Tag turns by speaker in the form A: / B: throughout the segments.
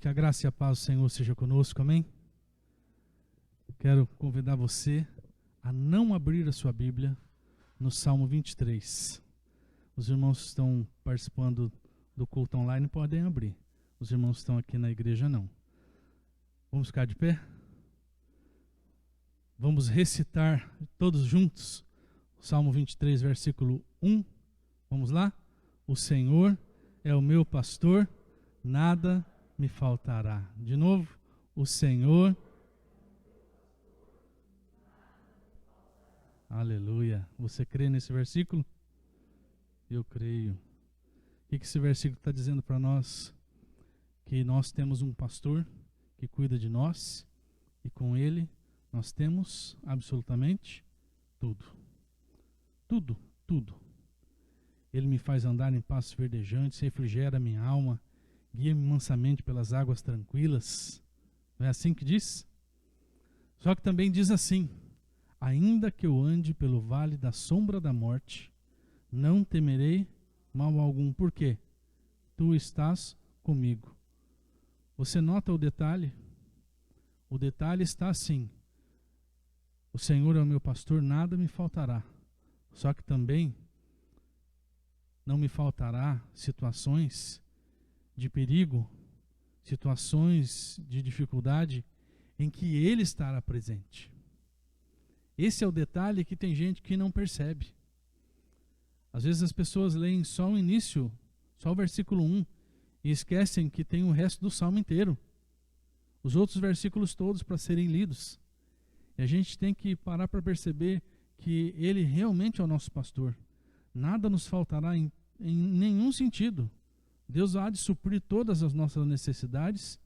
A: que a graça e a paz do Senhor seja conosco, amém? Quero convidar você a não abrir a sua Bíblia no Salmo 23. Os irmãos que estão participando do culto online podem abrir. Os irmãos que estão aqui na igreja não. Vamos ficar de pé? Vamos recitar todos juntos o Salmo 23, versículo 1. Vamos lá? O Senhor é o meu pastor, nada me faltará. De novo, o Senhor. Aleluia. Você crê nesse versículo? Eu creio. O que esse versículo está dizendo para nós? Que nós temos um pastor que cuida de nós e com ele nós temos absolutamente tudo. Tudo, tudo. Ele me faz andar em pastos verdejantes, refrigera minha alma, guia-me mansamente pelas águas tranquilas. Não é assim que diz? Só que também diz assim: ainda que eu ande pelo vale da sombra da morte, não temerei mal algum. Por quê? Tu estás comigo. Você nota o detalhe? O detalhe está assim: o Senhor é o meu pastor, nada me faltará. Só que também não me faltará situações de perigo, situações de dificuldade em que Ele estará presente. Esse é o detalhe que tem gente que não percebe. Às vezes as pessoas leem só o início, só o versículo 1, e esquecem que tem o resto do salmo inteiro. Os outros versículos todos para serem lidos. E a gente tem que parar para perceber que Ele realmente é o nosso pastor. Nada nos faltará em nenhum sentido. Deus há de suprir todas as nossas necessidades.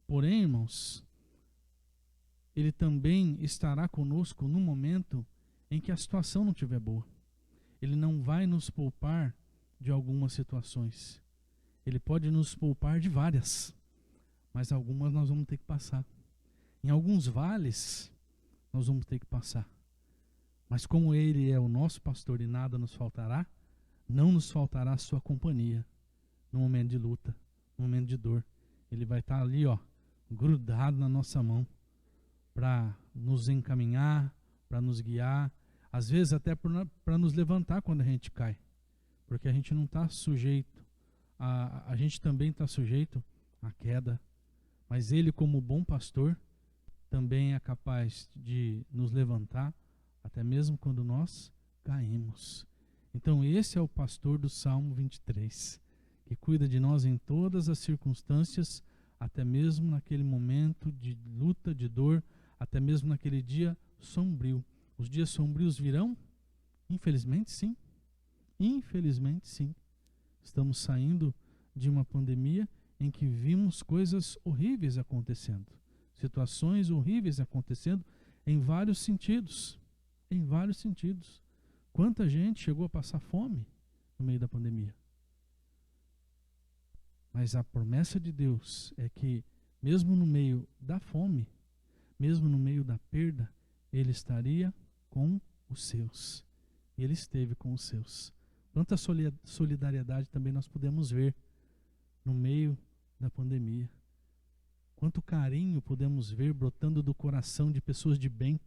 A: Porém, irmãos, Ele também estará conosco no momento em que a situação não estiver boa. Ele não vai nos poupar de algumas situações. Ele pode nos poupar de várias, mas algumas nós vamos ter que passar. Em alguns vales, nós vamos ter que passar. Mas como Ele é o nosso pastor e nada nos faltará, não nos faltará a sua companhia no momento de luta, no momento de dor. Ele vai estar ali, grudado na nossa mão para nos encaminhar, para nos guiar, às vezes até para nos levantar quando a gente cai. Porque a gente não está sujeito, a gente também está sujeito à queda. Mas Ele, como bom pastor, também é capaz de nos levantar, até mesmo quando nós caímos. Então esse é o pastor do Salmo 23, que cuida de nós em todas as circunstâncias, até mesmo naquele momento de luta, de dor, até mesmo naquele dia sombrio. Os dias sombrios virão? Infelizmente sim. Infelizmente sim. Estamos saindo de uma pandemia em que vimos coisas horríveis acontecendo. Situações horríveis acontecendo em vários sentidos. Em vários sentidos. Quanta gente chegou a passar fome no meio da pandemia. Mas a promessa de Deus é que, mesmo no meio da fome, mesmo no meio da perda, Ele estaria com os seus. E Ele esteve com os seus. Quanta solidariedade também nós podemos ver no meio da pandemia. Quanto carinho podemos ver brotando do coração de pessoas de bem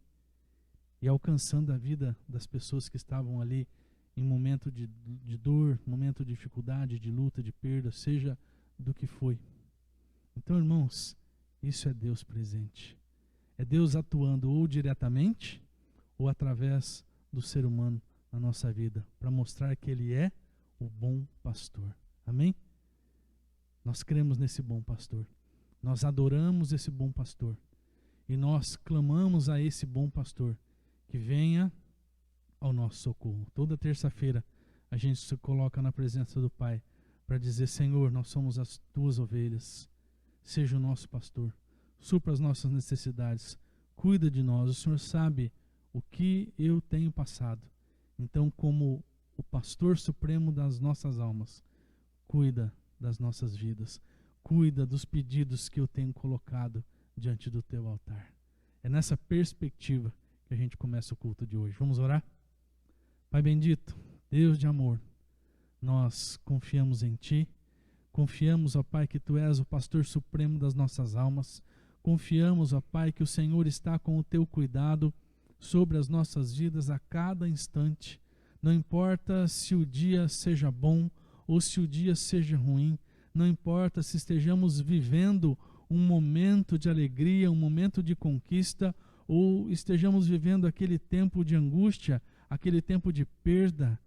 A: e alcançando a vida das pessoas que estavam ali em momento de dor, momento de dificuldade, de luta, de perda, seja do que foi. Então, irmãos, isso é Deus presente. É Deus atuando ou diretamente ou através do ser humano na nossa vida, para mostrar que Ele é o bom pastor. Amém? Nós cremos nesse bom pastor. Nós adoramos esse bom pastor. E nós clamamos a esse bom pastor que venha ao nosso socorro. Toda terça-feira a gente se coloca na presença do Pai para dizer: Senhor, nós somos as tuas ovelhas. Seja o nosso pastor. Supra as nossas necessidades. Cuida de nós. O Senhor sabe o que eu tenho passado. Então, como o pastor supremo das nossas almas, cuida das nossas vidas. Cuida dos pedidos que eu tenho colocado diante do teu altar. É nessa perspectiva que a gente começa o culto de hoje. Vamos orar? Pai bendito, Deus de amor, nós confiamos em Ti, Confiamos, ó Pai, que Tu és o pastor supremo das nossas almas. Confiamos, ó Pai, que o Senhor está com o Teu cuidado sobre as nossas vidas a cada instante. Não importa se o dia seja bom ou se o dia seja ruim, não importa se estejamos vivendo um momento de alegria, um momento de conquista, ou estejamos vivendo aquele tempo de angústia, aquele tempo de perda,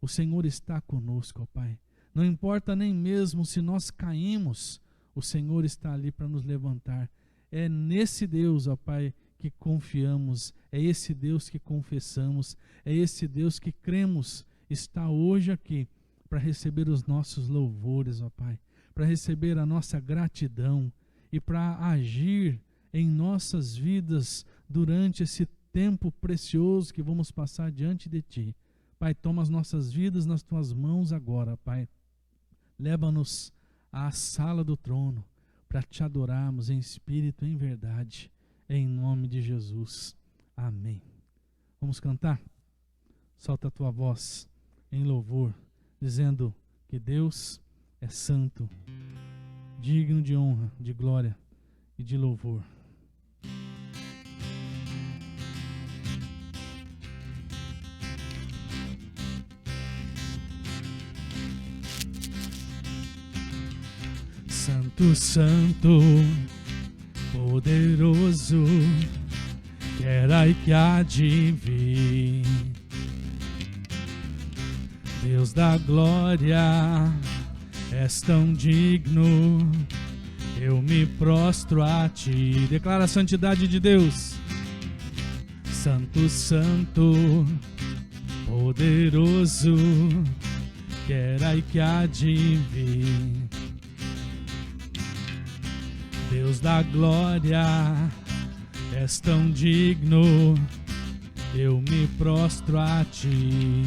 A: o Senhor está conosco, ó Pai. Não importa nem mesmo se nós caímos, o Senhor está ali para nos levantar. É nesse Deus, ó Pai, que confiamos, é esse Deus que confessamos, é esse Deus que cremos, está hoje aqui para receber os nossos louvores, ó Pai, para receber a nossa gratidão e para agir em nossas vidas durante esse tempo precioso que vamos passar diante de Ti. Pai, toma as nossas vidas nas Tuas mãos agora, Pai. Leva-nos à sala do trono para Te adorarmos em espírito e em verdade, em nome de Jesus. Amém. Vamos cantar? Solta a tua voz em louvor, dizendo que Deus é santo, digno de honra, de glória e de louvor. Santo, santo, poderoso, que era e que há de vir, Deus da glória, és tão digno, eu me prostro a Ti. Declara a santidade de Deus. Santo, santo, poderoso, que era e que há de vir, Deus da glória, és tão digno, eu me prostro a Ti.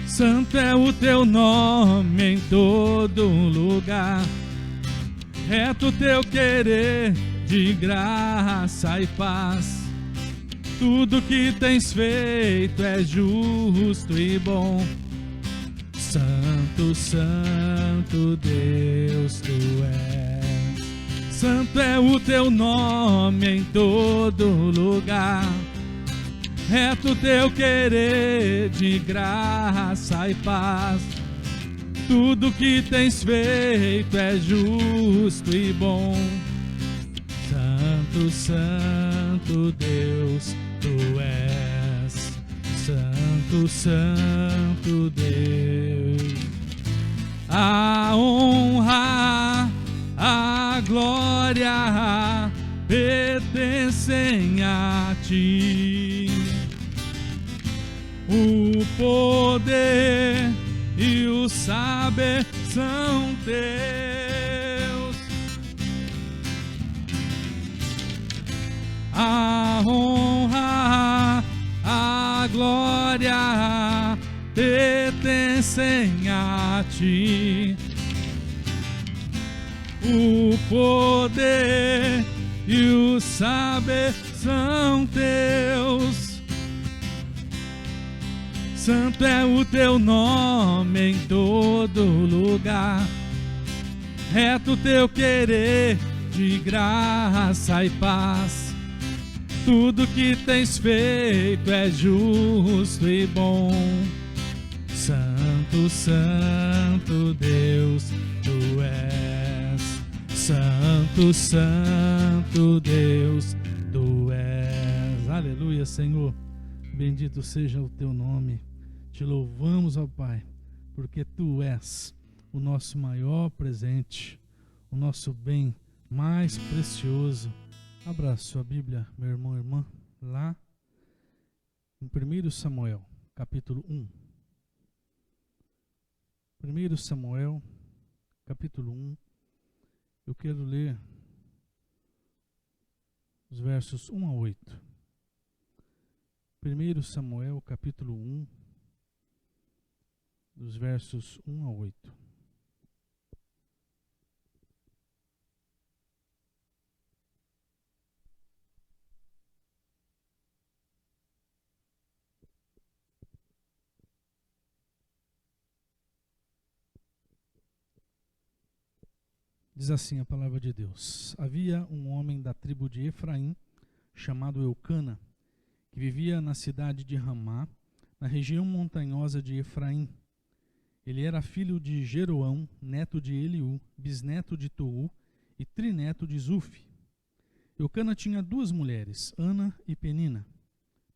A: Santo é o Teu nome em todo lugar, reto Teu querer de graça e paz. Tudo que tens feito é justo e bom. Santo, santo Deus Tu és. Santo é o Teu nome em todo lugar, reto Teu querer de graça e paz. Tudo que tens feito é justo e bom. Santo, santo Deus Tu és. Santo, santo Deus. A honra, a glória pertencem a Ti. O poder e o saber são Teus. A honra, a glória pertencem a Ti. O poder e o saber são Teus. Santo é o Teu nome em todo lugar, reto Teu querer de graça e paz. Tudo que tens feito é justo e bom. Santo, santo Deus Tu és. Santo, santo Deus Tu és. Aleluia, Senhor. Bendito seja o Teu nome. Te louvamos, ó Pai, porque Tu és o nosso maior presente, o nosso bem mais precioso. Abra sua Bíblia, meu irmão e irmã, lá em 1 Samuel, capítulo 1. 1 Samuel, capítulo 1. Eu quero ler os versos 1 a 8. 1 Samuel, capítulo 1, dos versos 1 a 8. Diz assim a palavra de Deus: Havia um homem da tribo de Efraim, chamado Eucana, que vivia na cidade de Ramá, na região montanhosa de Efraim. Ele era filho de Jeroão, neto de Eliú, bisneto de Tou e trineto de Zufi. Eucana tinha duas mulheres, Ana e Penina.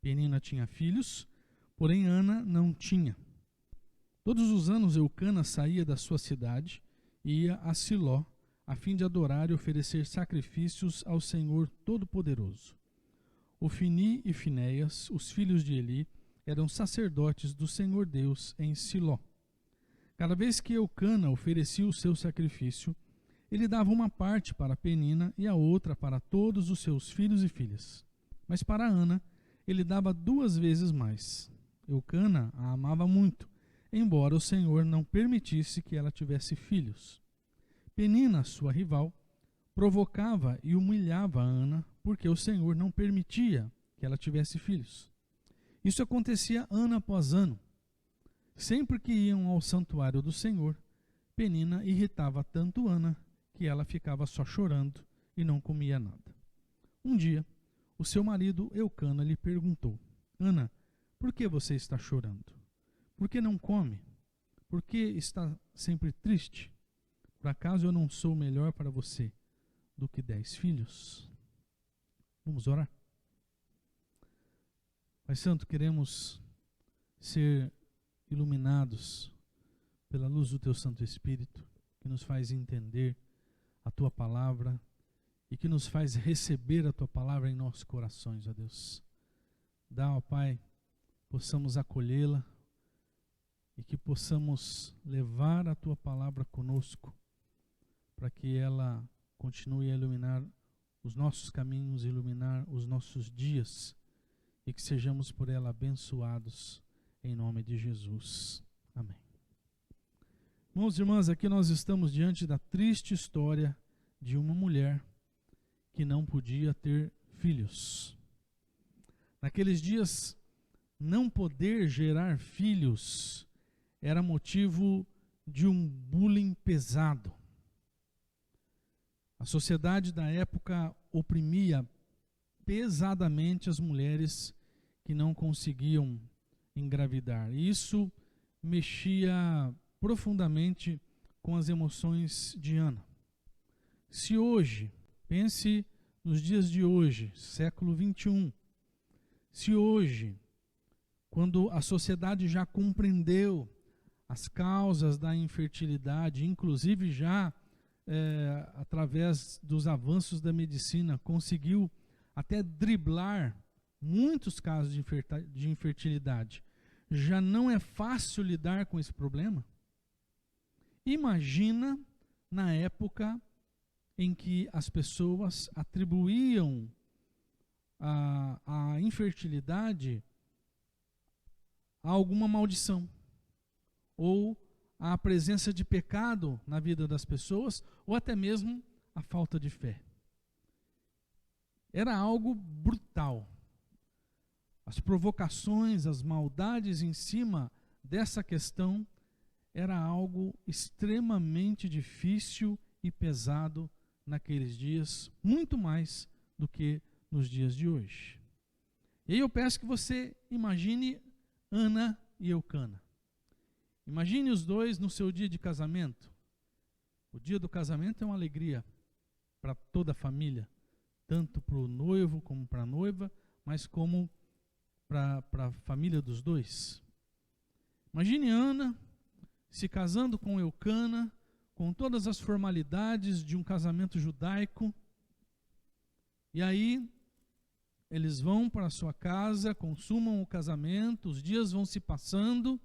A: Penina tinha filhos, porém Ana não tinha. Todos os anos Eucana saía da sua cidade e ia a Siló, a fim de adorar e oferecer sacrifícios ao Senhor Todo-Poderoso. Ofni e Finéias, os filhos de Eli, eram sacerdotes do Senhor Deus em Siló. Cada vez que Eucana oferecia o seu sacrifício, ele dava uma parte para Penina e a outra para todos os seus filhos e filhas. Mas para Ana, ele dava 2 vezes mais. Eucana a amava muito, embora o Senhor não permitisse que ela tivesse filhos. Penina, sua rival, provocava e humilhava Ana, porque o Senhor não permitia que ela tivesse filhos. Isso acontecia ano após ano. Sempre que iam ao santuário do Senhor, Penina irritava tanto Ana que ela ficava só chorando e não comia nada. Um dia, o seu marido Eucana lhe perguntou: Ana, por que você está chorando? Por que não come? Por que está sempre triste? Por acaso eu não sou melhor para você do que 10 filhos? Vamos orar? Pai Santo, queremos ser iluminados pela luz do Teu Santo Espírito, que nos faz entender a Tua Palavra e que nos faz receber a Tua Palavra em nossos corações, ó Deus. Dá, ó Pai, possamos acolhê-la e que possamos levar a Tua Palavra conosco, para que ela continue a iluminar os nossos caminhos, iluminar os nossos dias, e que sejamos por ela abençoados, em nome de Jesus. Amém. Irmãos e irmãs, aqui nós estamos diante da triste história de uma mulher que não podia ter filhos. Naqueles dias, não poder gerar filhos era motivo de um bullying pesado. A sociedade da época oprimia pesadamente as mulheres que não conseguiam engravidar. E isso mexia profundamente com as emoções de Ana. Se hoje, pense nos dias de hoje, século 21, se hoje, quando a sociedade já compreendeu as causas da infertilidade, inclusive já através dos avanços da medicina, conseguiu até driblar muitos casos de infertilidade. Já não é fácil lidar com esse problema? Imagina na época em que as pessoas atribuíam a infertilidade a alguma maldição, ou a presença de pecado na vida das pessoas, ou até mesmo a falta de fé. Era algo brutal. As provocações, as maldades em cima dessa questão era algo extremamente difícil e pesado naqueles dias, muito mais do que nos dias de hoje. E aí eu peço que você imagine Ana e Eucana. Imagine os dois no seu dia de casamento. O dia do casamento é uma alegria para toda a família, tanto para o noivo como para a noiva, mas como para a família dos dois. Imagine Ana se casando com Eucana, com todas as formalidades de um casamento judaico, e aí eles vão para a sua casa, consumam o casamento, os dias vão se passando,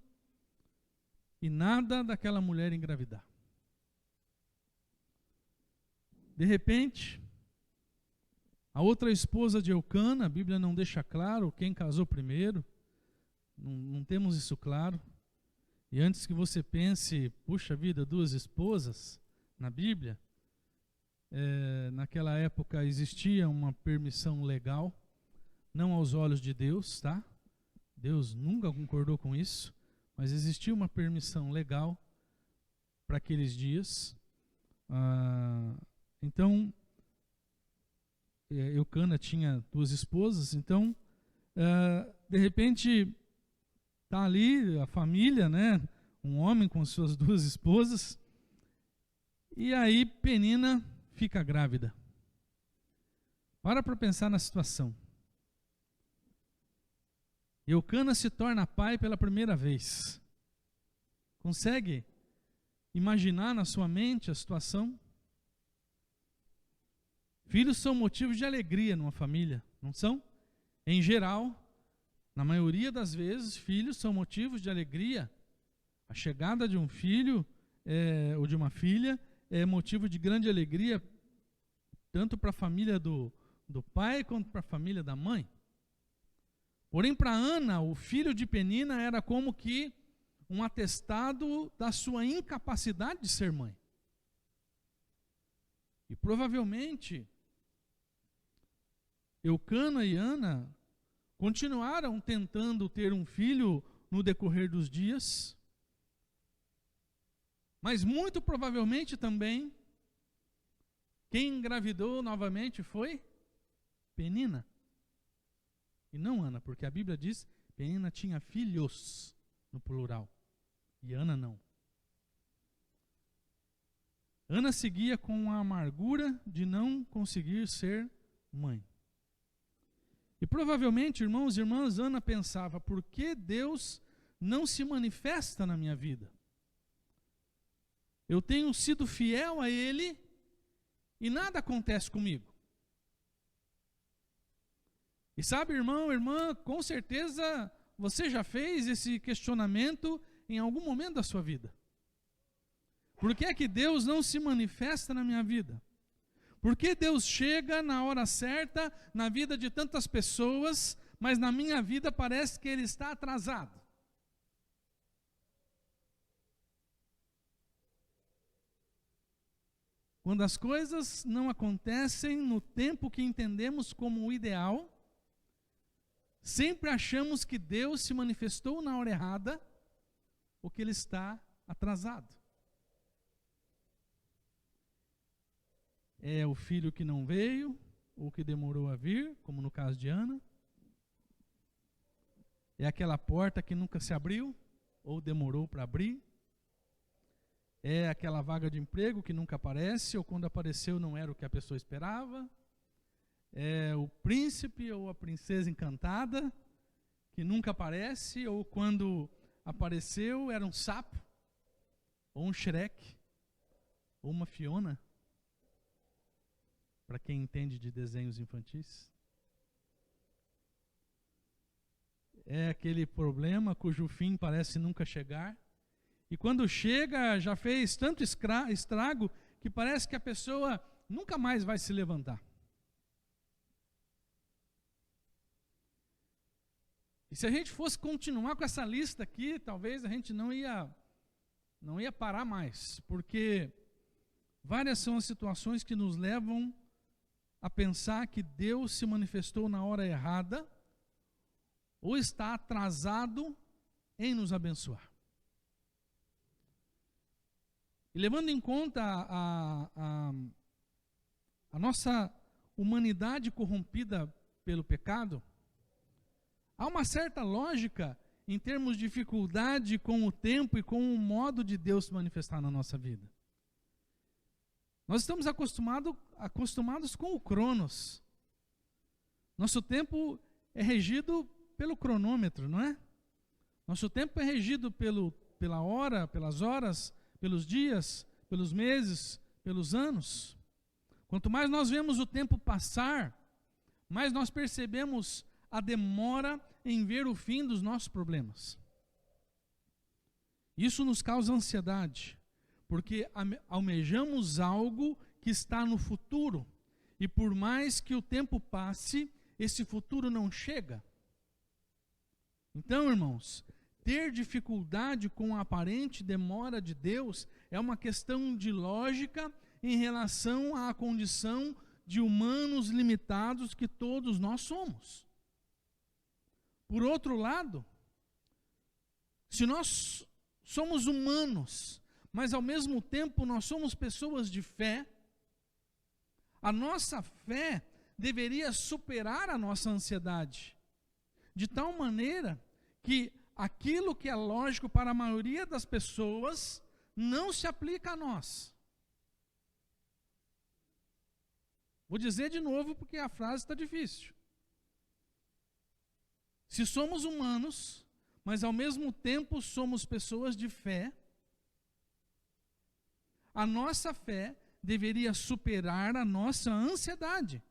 A: e nada daquela mulher engravidar. De repente, a outra esposa de Eucana, a Bíblia não deixa claro quem casou primeiro, não temos isso claro. E antes que você pense, puxa vida, 2 esposas na Bíblia, naquela época existia uma permissão legal, não aos olhos de Deus, tá? Deus nunca concordou com isso, mas existia uma permissão legal para aqueles dias. Então, Eucana tinha 2 esposas, então, de repente, está ali a família, né? Um homem com suas 2 esposas, e aí Penina fica grávida. Para pensar na situação. Eucana se torna pai pela primeira vez. Consegue imaginar na sua mente a situação? Filhos são motivos de alegria numa família, não são? Em geral, na maioria das vezes, filhos são motivos de alegria. A chegada de um filho ou de uma filha é motivo de grande alegria, tanto para a família do pai quanto para a família da mãe. Porém, para Ana, o filho de Penina era como que um atestado da sua incapacidade de ser mãe. E provavelmente, Eucana e Ana continuaram tentando ter um filho no decorrer dos dias, mas muito provavelmente também, quem engravidou novamente foi Penina. E não Ana, porque a Bíblia diz que Penina tinha filhos, no plural, e Ana não. Ana seguia com a amargura de não conseguir ser mãe. E provavelmente, irmãos e irmãs, Ana pensava: por que Deus não se manifesta na minha vida? Eu tenho sido fiel a Ele e nada acontece comigo. E sabe, irmão, irmã, com certeza você já fez esse questionamento em algum momento da sua vida. Por que é que Deus não se manifesta na minha vida? Por que Deus chega na hora certa na vida de tantas pessoas, mas na minha vida parece que Ele está atrasado? Quando as coisas não acontecem no tempo que entendemos como o ideal, sempre achamos que Deus se manifestou na hora errada ou que Ele está atrasado. É o filho que não veio ou que demorou a vir, como no caso de Ana. É aquela porta que nunca se abriu ou demorou para abrir. É aquela vaga de emprego que nunca aparece ou quando apareceu não era o que a pessoa esperava. É o príncipe ou a princesa encantada que nunca aparece, ou quando apareceu era um sapo, ou um Shrek, ou uma Fiona, para quem entende de desenhos infantis. É aquele problema cujo fim parece nunca chegar, e quando chega já fez tanto estrago que parece que a pessoa nunca mais vai se levantar. E se a gente fosse continuar com essa lista aqui, talvez a gente não ia parar mais, porque várias são as situações que nos levam a pensar que Deus se manifestou na hora errada ou está atrasado em nos abençoar. E levando em conta a nossa humanidade corrompida pelo pecado, há uma certa lógica em termos de dificuldade com o tempo e com o modo de Deus se manifestar na nossa vida. Nós estamos acostumados com o Cronos. Nosso tempo é regido pelo cronômetro, não é? Nosso tempo é regido pela hora, pelas horas, pelos dias, pelos meses, pelos anos. Quanto mais nós vemos o tempo passar, mais nós percebemos a demora em ver o fim dos nossos problemas. Isso nos causa ansiedade, porque almejamos algo que está no futuro, e por mais que o tempo passe, esse futuro não chega. Então, irmãos, ter dificuldade com a aparente demora de Deus é uma questão de lógica em relação à condição de humanos limitados que todos nós somos. Por outro lado, se nós somos humanos, mas ao mesmo tempo nós somos pessoas de fé, a nossa fé deveria superar a nossa ansiedade, de tal maneira que aquilo que é lógico para a maioria das pessoas não se aplica a nós. Vou dizer de novo porque a frase está difícil. Se somos humanos, mas ao mesmo tempo somos pessoas de fé, a nossa fé deveria superar a nossa ansiedade.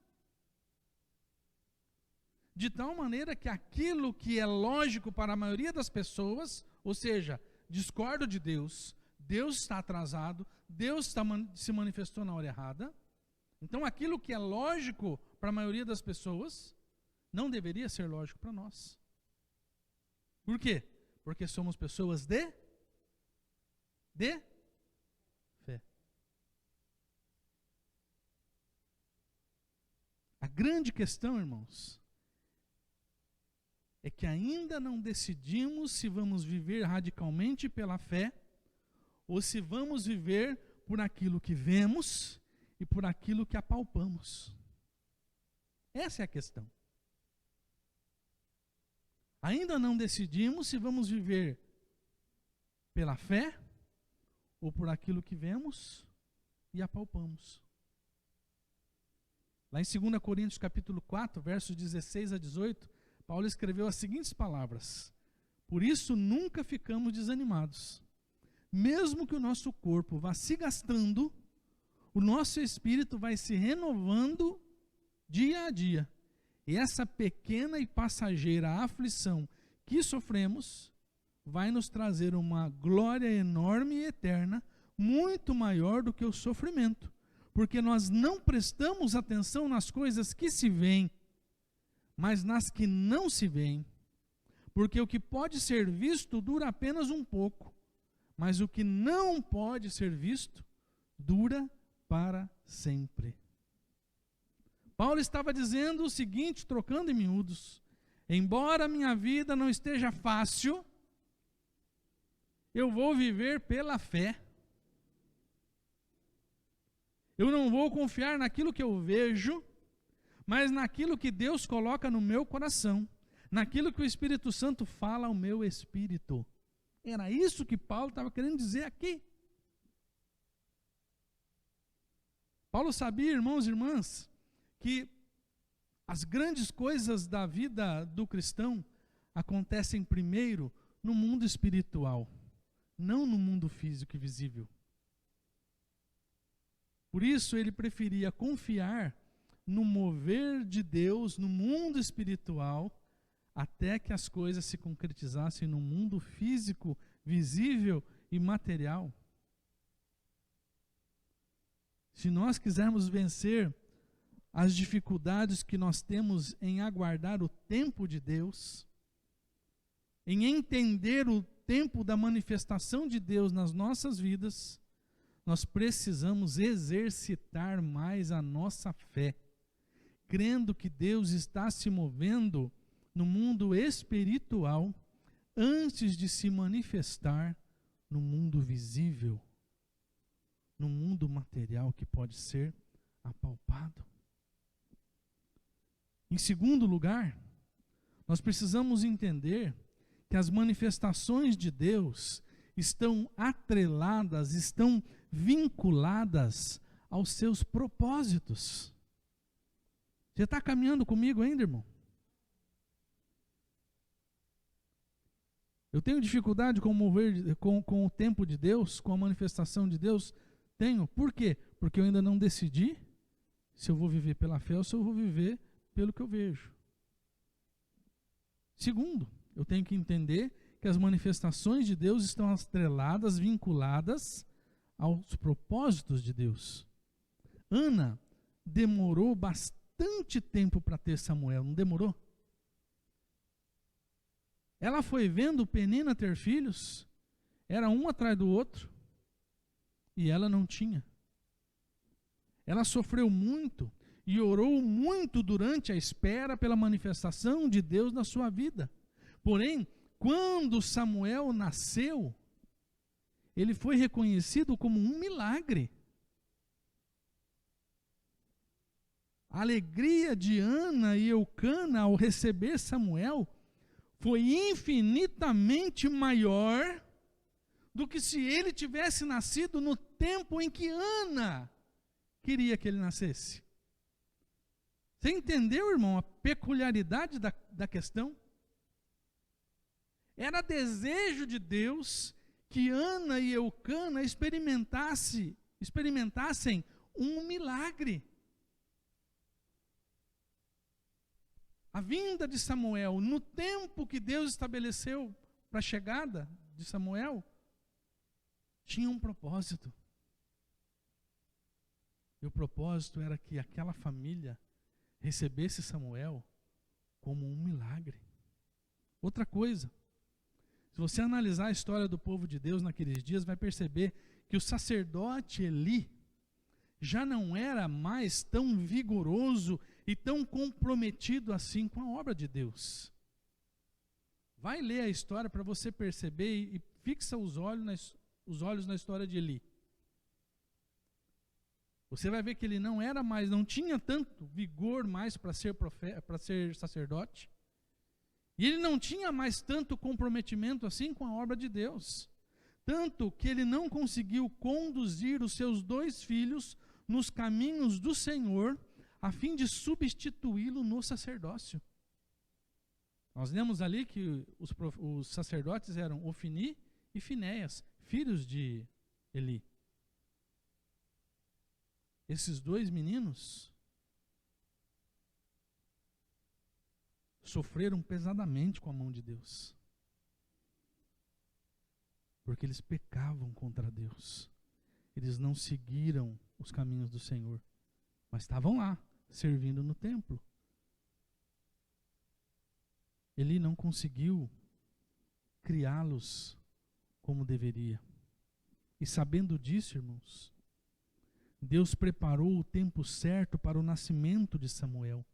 A: De tal maneira que aquilo que é lógico para a maioria das pessoas, ou seja, discordo de Deus, Deus está atrasado, Deus se manifestou na hora errada. Então aquilo que é lógico para a maioria das pessoas, não deveria ser lógico para nós. Por quê? Porque somos pessoas de fé. A grande questão, irmãos, é que ainda não decidimos se vamos viver radicalmente pela fé ou se vamos viver por aquilo que vemos e por aquilo que apalpamos. Essa é a questão. Ainda não decidimos se vamos viver pela fé ou por aquilo que vemos e apalpamos. Lá em 2 Coríntios capítulo 4, versos 16 a 18, Paulo escreveu as seguintes palavras: por isso nunca ficamos desanimados. Mesmo que o nosso corpo vá se gastando, o nosso espírito vai se renovando dia a dia. E essa pequena e passageira aflição que sofremos vai nos trazer uma glória enorme e eterna, muito maior do que o sofrimento, porque nós não prestamos atenção nas coisas que se veem, mas nas que não se veem. Porque o que pode ser visto dura apenas um pouco, mas o que não pode ser visto dura para sempre. Paulo estava dizendo o seguinte, trocando em miúdos: embora a minha vida não esteja fácil, eu vou viver pela fé. Eu não vou confiar naquilo que eu vejo, mas naquilo que Deus coloca no meu coração, naquilo que o Espírito Santo fala ao meu espírito. Era isso que Paulo estava querendo dizer aqui. Paulo sabia, irmãos e irmãs, que as grandes coisas da vida do cristão acontecem primeiro no mundo espiritual, não no mundo físico e visível. Por isso ele preferia confiar no mover de Deus no mundo espiritual, até que as coisas se concretizassem no mundo físico, visível e material. Se nós quisermos vencer as dificuldades que nós temos em aguardar o tempo de Deus, em entender o tempo da manifestação de Deus nas nossas vidas, nós precisamos exercitar mais a nossa fé, crendo que Deus está se movendo no mundo espiritual antes de se manifestar no mundo visível, no mundo material que pode ser apalpado. Em segundo lugar, nós precisamos entender que as manifestações de Deus estão atreladas, estão vinculadas aos seus propósitos. Você está caminhando comigo ainda, irmão? Eu tenho dificuldade com o tempo de Deus, com a manifestação de Deus? Tenho. Por quê? Porque eu ainda não decidi se eu vou viver pela fé ou se eu vou viver pelo que eu vejo. Segundo, eu tenho que entender que as manifestações de Deus estão atreladas, vinculadas aos propósitos de Deus. Ana demorou bastante tempo para ter Samuel, não demorou? Ela foi vendo Penina ter filhos, era um atrás do outro, e ela não tinha. Ela sofreu muito e orou muito durante a espera pela manifestação de Deus na sua vida. Porém, quando Samuel nasceu, ele foi reconhecido como um milagre. A alegria de Ana e Eucana ao receber Samuel foi infinitamente maior do que se ele tivesse nascido no tempo em que Ana queria que ele nascesse. Você entendeu, irmão, a peculiaridade da questão? Era desejo de Deus que Ana e Eucana experimentassem um milagre. A vinda de Samuel, no tempo que Deus estabeleceu para a chegada de Samuel, tinha um propósito. E o propósito era que aquela família recebesse Samuel como um milagre. Outra coisa, se você analisar a história do povo de Deus naqueles dias, vai perceber que o sacerdote Eli já não era mais tão vigoroso e tão comprometido assim com a obra de Deus. Vai ler a história para você perceber e fixa os olhos na história de Eli. Você vai ver que ele não tinha tanto vigor mais para ser sacerdote. E ele não tinha mais tanto comprometimento assim com a obra de Deus. Tanto que ele não conseguiu conduzir os seus 2 filhos nos caminhos do Senhor, a fim de substituí-lo no sacerdócio. Nós lemos ali que os sacerdotes eram Ofni e Finéias, filhos de Eli. Esses 2 meninos sofreram pesadamente com a mão de Deus, porque eles pecavam contra Deus. Eles não seguiram os caminhos do Senhor, mas estavam lá, servindo no templo. Ele não conseguiu criá-los como deveria. E sabendo disso, irmãos, Deus preparou o tempo certo para o nascimento de Samuel.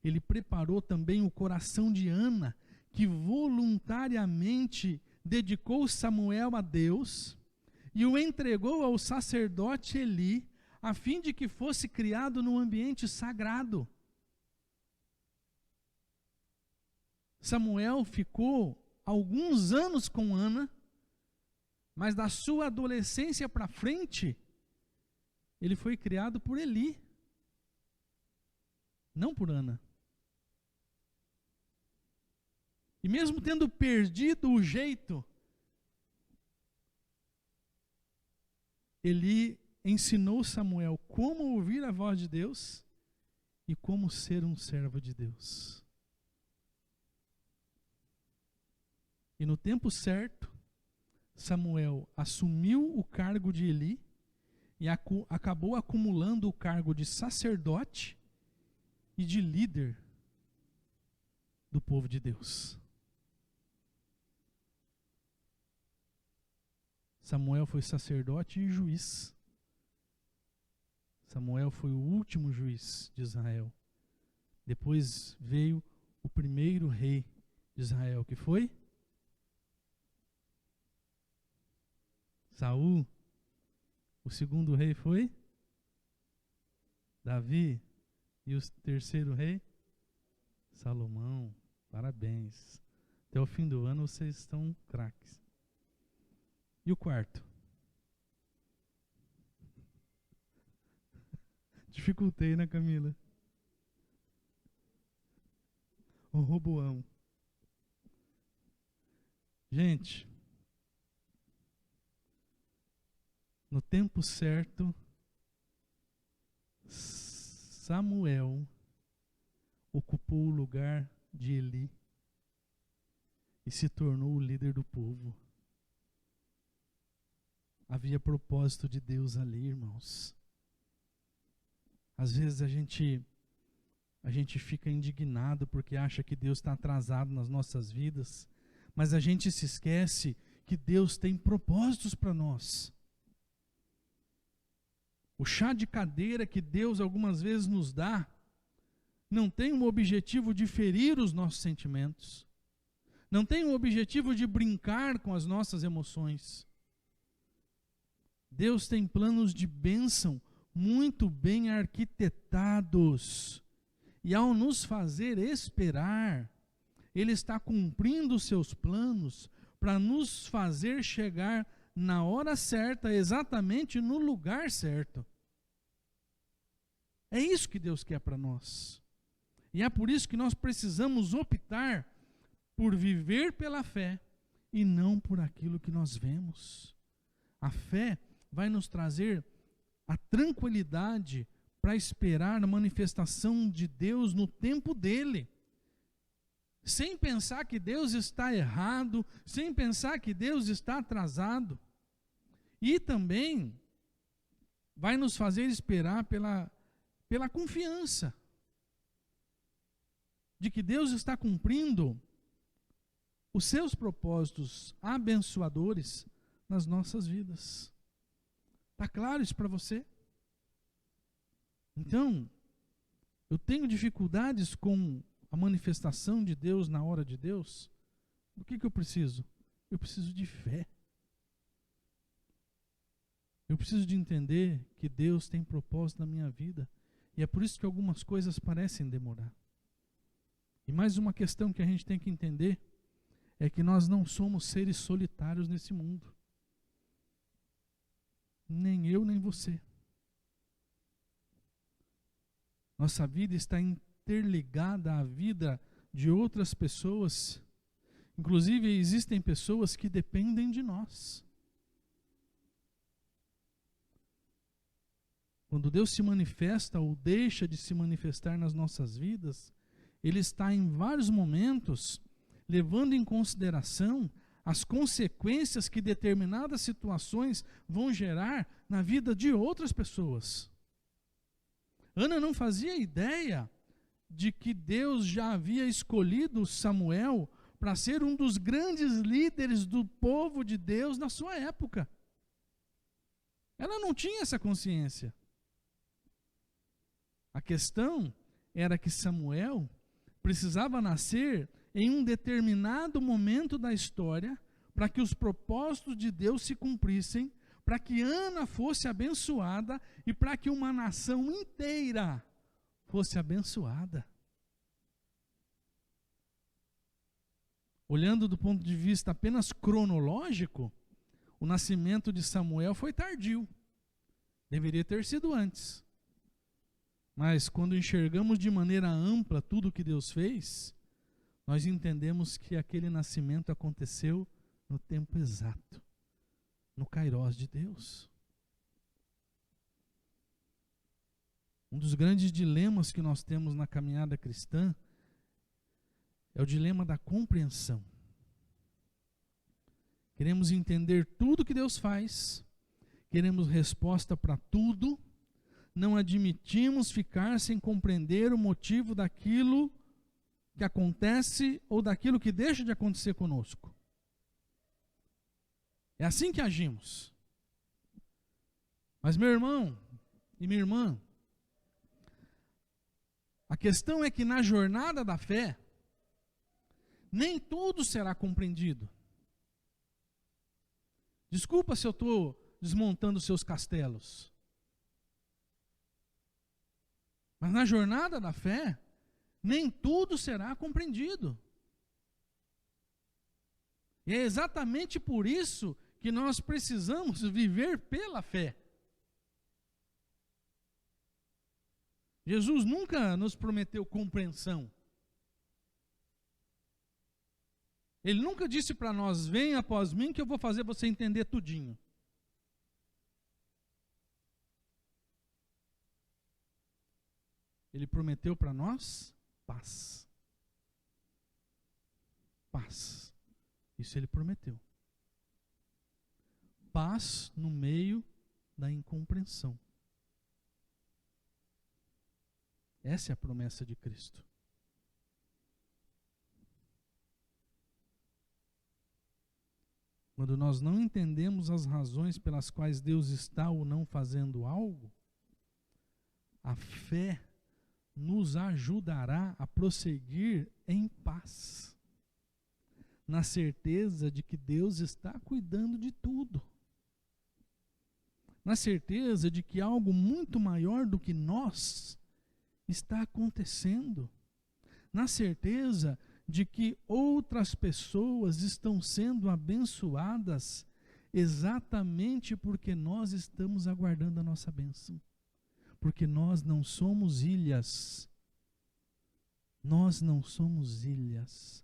A: Ele preparou também o coração de Ana, que voluntariamente dedicou Samuel a Deus e o entregou ao sacerdote Eli, a fim de que fosse criado num ambiente sagrado. Samuel ficou alguns anos com Ana, mas da sua adolescência para frente, ele foi criado por Eli, não por Ana. E mesmo tendo perdido o jeito, Eli ensinou Samuel como ouvir a voz de Deus e como ser um servo de Deus. E no tempo certo, Samuel assumiu o cargo de Eli e acabou acumulando o cargo de sacerdote e de líder do povo de Deus. Samuel foi sacerdote e juiz. Samuel foi o último juiz de Israel. Depois veio o primeiro rei de Israel, que foi Saul. O segundo rei foi Davi. E o terceiro rei? Salomão. Parabéns. Até o fim do ano vocês estão craques. E o quarto? Dificultei, né, Camila? O Roboão. Gente, no tempo certo, Samuel ocupou o lugar de Eli e se tornou o líder do povo. Havia propósito de Deus ali, irmãos. Às vezes a gente fica indignado porque acha que Deus está atrasado nas nossas vidas, mas a gente se esquece que Deus tem propósitos para nós. O chá de cadeira que Deus algumas vezes nos dá não tem um objetivo de ferir os nossos sentimentos, não tem um objetivo de brincar com as nossas emoções, Deus tem planos de bênção muito bem arquitetados. E ao nos fazer esperar, Ele está cumprindo os seus planos para nos fazer chegar na hora certa, exatamente no lugar certo. É isso que Deus quer para nós. E é por isso que nós precisamos optar por viver pela fé e não por aquilo que nós vemos. A fé vai nos trazer a tranquilidade para esperar a manifestação de Deus no tempo dele. Sem pensar que Deus está errado, sem pensar que Deus está atrasado. E também vai nos fazer esperar pela confiança de que Deus está cumprindo os seus propósitos abençoadores nas nossas vidas. Está claro isso para você? Então, eu tenho dificuldades com a manifestação de Deus na hora de Deus. Do que eu preciso? Eu preciso de fé. Eu preciso de entender que Deus tem propósito na minha vida. E é por isso que algumas coisas parecem demorar. E mais uma questão que a gente tem que entender é que nós não somos seres solitários nesse mundo. Nem eu, nem você. Nossa vida está interligada à vida de outras pessoas. Inclusive, existem pessoas que dependem de nós. Quando Deus se manifesta ou deixa de se manifestar nas nossas vidas, Ele está em vários momentos levando em consideração as consequências que determinadas situações vão gerar na vida de outras pessoas. Ana não fazia ideia de que Deus já havia escolhido Samuel para ser um dos grandes líderes do povo de Deus na sua época. Ela não tinha essa consciência. A questão era que Samuel precisava nascer em um determinado momento da história para que os propósitos de Deus se cumprissem, para que Ana fosse abençoada e para que uma nação inteira fosse abençoada. Olhando do ponto de vista apenas cronológico, o nascimento de Samuel foi tardio. Deveria ter sido antes. Mas quando enxergamos de maneira ampla tudo o que Deus fez, nós entendemos que aquele nascimento aconteceu no tempo exato, no Kairós de Deus. Um dos grandes dilemas que nós temos na caminhada cristã é o dilema da compreensão. Queremos entender tudo que Deus faz, queremos resposta para tudo, não admitimos ficar sem compreender o motivo daquilo que acontece ou daquilo que deixa de acontecer conosco. É assim que agimos. Mas meu irmão e minha irmã, a questão é que na jornada da fé, nem tudo será compreendido. Desculpa se eu estou desmontando seus castelos. Mas na jornada da fé, nem tudo será compreendido. E é exatamente por isso que nós precisamos viver pela fé. Jesus nunca nos prometeu compreensão. Ele nunca disse para nós: venha após mim que eu vou fazer você entender tudinho. Ele prometeu para nós paz. Paz. Isso ele prometeu. Paz no meio da incompreensão. Essa é a promessa de Cristo. Quando nós não entendemos as razões pelas quais Deus está ou não fazendo algo, a fé nos ajudará a prosseguir em paz, na certeza de que Deus está cuidando de tudo. na certeza de que algo muito maior do que nós está acontecendo, na certeza de que outras pessoas estão sendo abençoadas exatamente porque nós estamos aguardando a nossa bênção. Porque nós não somos ilhas. Nós não somos ilhas.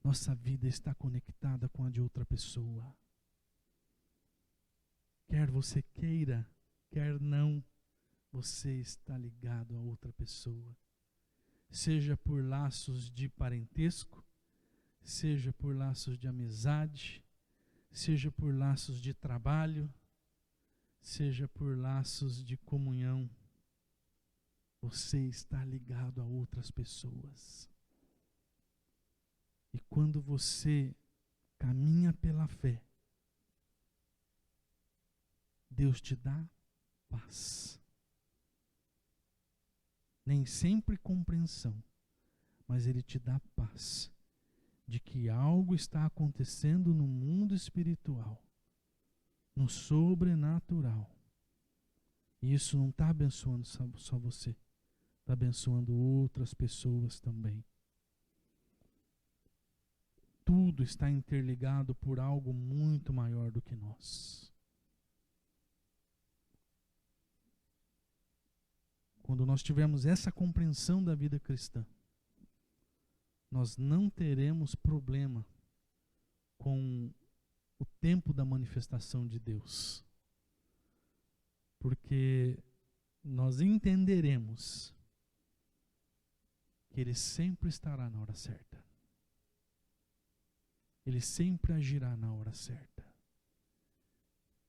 A: Nossa vida está conectada com a de outra pessoa. Quer você queira, quer não, você está ligado a outra pessoa. Seja por laços de parentesco, seja por laços de amizade, seja por laços de trabalho, seja por laços de comunhão. Você está ligado a outras pessoas. E quando você caminha pela fé, Deus te dá paz. Nem sempre compreensão, mas Ele te dá paz de que algo está acontecendo no mundo espiritual, no sobrenatural. E isso não está abençoando só você, está abençoando outras pessoas também. Tudo está interligado por algo muito maior do que nós. Quando nós tivermos essa compreensão da vida cristã, nós não teremos problema com o tempo da manifestação de Deus. Porque nós entenderemos que Ele sempre estará na hora certa. Ele sempre agirá na hora certa.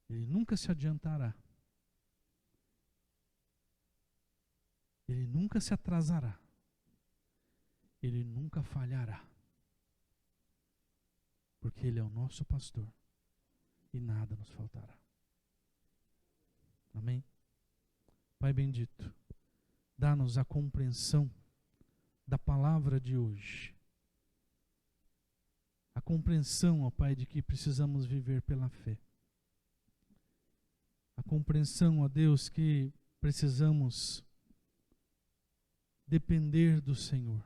A: Ele nunca se adiantará. Ele nunca se atrasará. Ele nunca falhará. Porque Ele é o nosso pastor e nada nos faltará. Amém? Pai bendito, dá-nos a compreensão da palavra de hoje. A compreensão, ó Pai, de que precisamos viver pela fé. A compreensão, ó Deus, que precisamos depender do Senhor.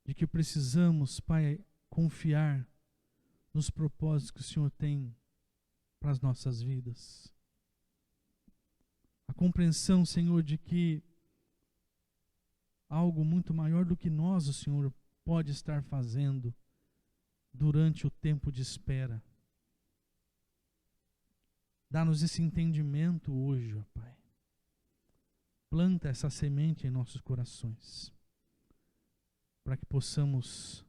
A: De que precisamos, Pai, confiar nos propósitos que o Senhor tem para as nossas vidas. A compreensão, Senhor, de que algo muito maior do que nós, o Senhor, pode estar fazendo durante o tempo de espera. Dá-nos esse entendimento hoje, ó Pai. Planta essa semente em nossos corações, para que possamos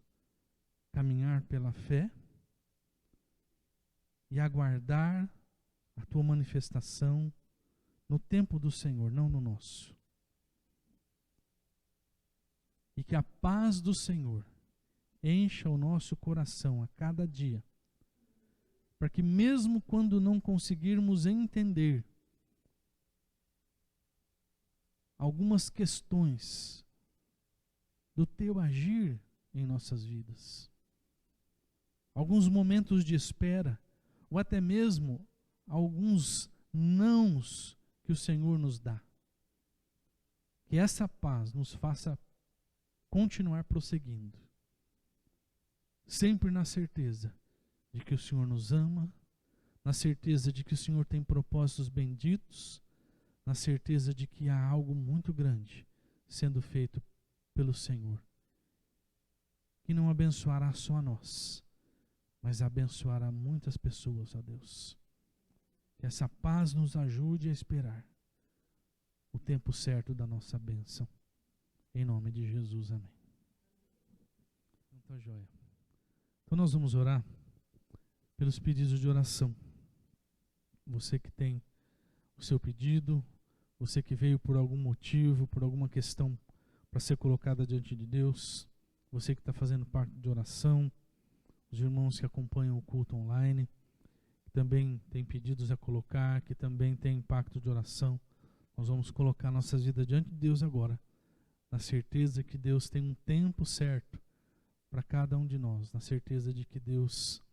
A: caminhar pela fé e aguardar a Tua manifestação no tempo do Senhor, não no nosso. E que a paz do Senhor encha o nosso coração a cada dia, para que mesmo quando não conseguirmos entender algumas questões do Teu agir em nossas vidas, alguns momentos de espera, ou até mesmo alguns nãos que o Senhor nos dá, que essa paz nos faça continuar prosseguindo, sempre na certeza de que o Senhor nos ama, na certeza de que o Senhor tem propósitos benditos, na certeza de que há algo muito grande sendo feito pelo Senhor, que não abençoará só a nós, mas abençoará muitas pessoas, ó Deus. Que essa paz nos ajude a esperar o tempo certo da nossa bênção. Em nome de Jesus, amém. Então tá joia. Então nós vamos orar pelos pedidos de oração. Você que tem o seu pedido, você que veio por algum motivo, por alguma questão para ser colocada diante de Deus, você que está fazendo parte de oração, os irmãos que acompanham o culto online, que também tem pedidos a colocar, que também tem impacto de oração, nós vamos colocar nossas vidas diante de Deus agora, na certeza que Deus tem um tempo certo para cada um de nós, na certeza de que Deus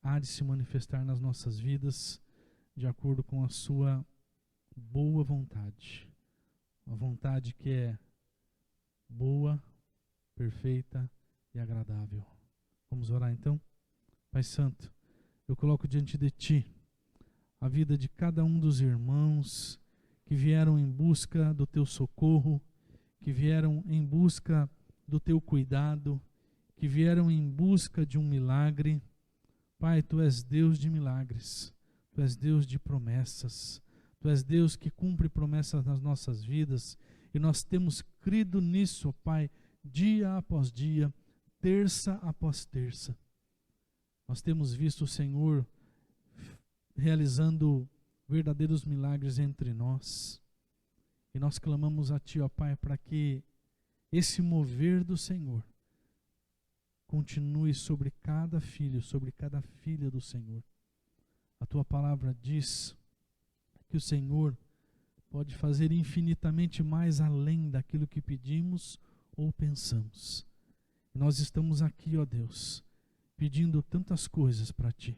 A: há de se manifestar nas nossas vidas de acordo com a sua boa vontade. Uma vontade que é boa, perfeita e agradável. Vamos orar então? Pai Santo, eu coloco diante de Ti a vida de cada um dos irmãos que vieram em busca do Teu socorro, que vieram em busca do Teu cuidado, que vieram em busca de um milagre. Pai, Tu és Deus de milagres, Tu és Deus de promessas, Tu és Deus que cumpre promessas nas nossas vidas, e nós temos crido nisso, Pai, dia após dia, terça após terça. Nós temos visto o Senhor realizando verdadeiros milagres entre nós, e nós clamamos a Ti, ó Pai, para que esse mover do Senhor continue sobre cada filho, sobre cada filha do Senhor. A Tua palavra diz que o Senhor pode fazer infinitamente mais além daquilo que pedimos ou pensamos. E nós estamos aqui, ó Deus, pedindo tantas coisas para Ti.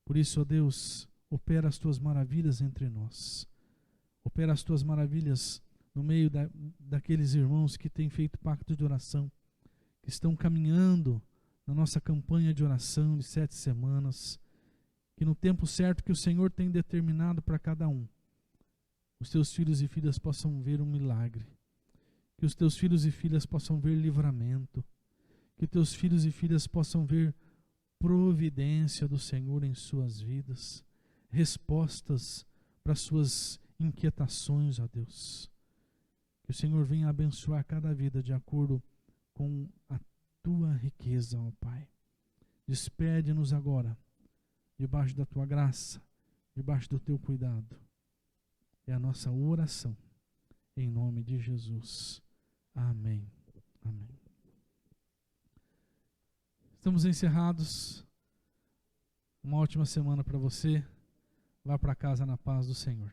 A: Por isso, ó Deus, opera as Tuas maravilhas entre nós. Opera as Tuas maravilhas no meio daqueles irmãos que têm feito pacto de oração, que estão caminhando na nossa campanha de oração de 7 semanas, que no tempo certo que o Senhor tem determinado para cada um, os Teus filhos e filhas possam ver um milagre, que os Teus filhos e filhas possam ver livramento, que Teus filhos e filhas possam ver providência do Senhor em suas vidas, respostas para suas inquietações, ó Deus. Que o Senhor venha abençoar cada vida de acordo com a Tua riqueza, ó Pai. Despede-nos agora, debaixo da Tua graça, debaixo do Teu cuidado. É a nossa oração, em nome de Jesus. Amém. Amém. Estamos encerrados. Uma ótima semana para você. Vá para casa na paz do Senhor.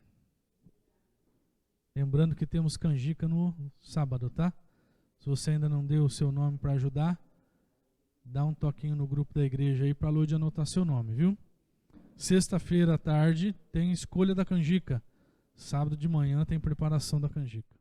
A: Lembrando que temos canjica no sábado, tá? Se você ainda não deu o seu nome para ajudar, dá um toquinho no grupo da igreja aí para a Lúdia anotar seu nome, viu? Sexta-feira à tarde tem escolha da canjica. Sábado de manhã tem preparação da canjica.